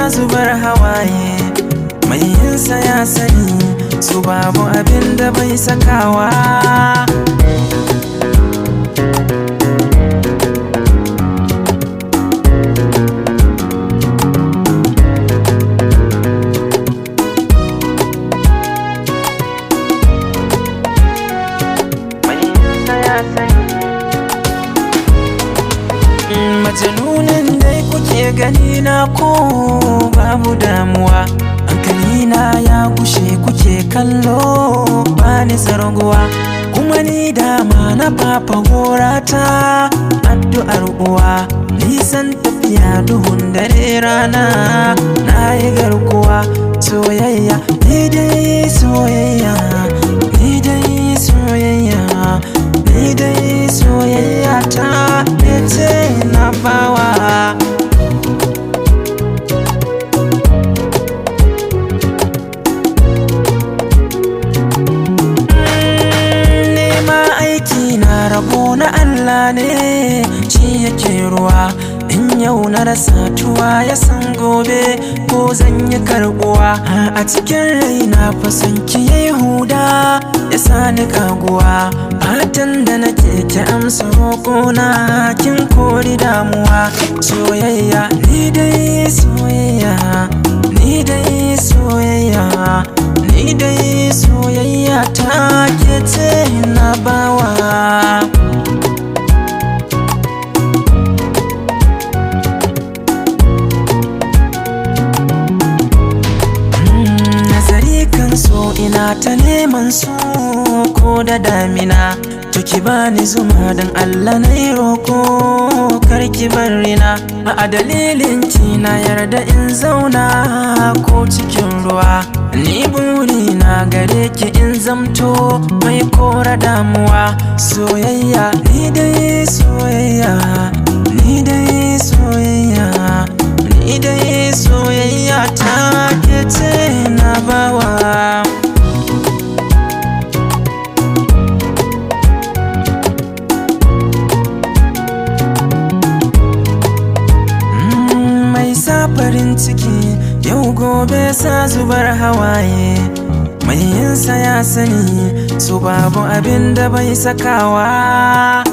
sa zubar hawaye, mai yinsa ya sani su babu abin da bai sakawa. Majanunin dai kuke gani na ko babu damuwa, hankalina ya gushe kuke kallo bani zarguwa, kuma ni dama na fafa gorata addu'ar uwa, nisan tafiya duhun dare rana na yi garkuwa. Soyayya ni dai soyayya, ni dai soyayya, ni dai soyayya ta ce na bawa. Nema aiki na rabo na Allah ne, shi yake ruwa. In yau na rasa tuwa ya san gobe ko zan yi karbuwa. A cikin raina fason ki yayi huda ya sani kaguwa, fatan da nake ki amsa roƙona kin kori damuwa. Soyayya ni dai soyayya, ni dai soyayya, ni dai soyayya ta ke ce na bawa. So ina ta neman so ko da damina, to ki bani zuma dan Allah na yi roko kar ki bar rina. A dalilin ki na yarda in zauna ko cikin ruwa, ni buri na gare ki in zamto mai kora damuwa. Soyayya ni dai soyayya, ni dai soyayya, ni dai soyayya ta ke ce na bawa. Farin ciki yau gobe sa zubar hawaye, mai yinsa ya sani su babu abin da bai sakawa.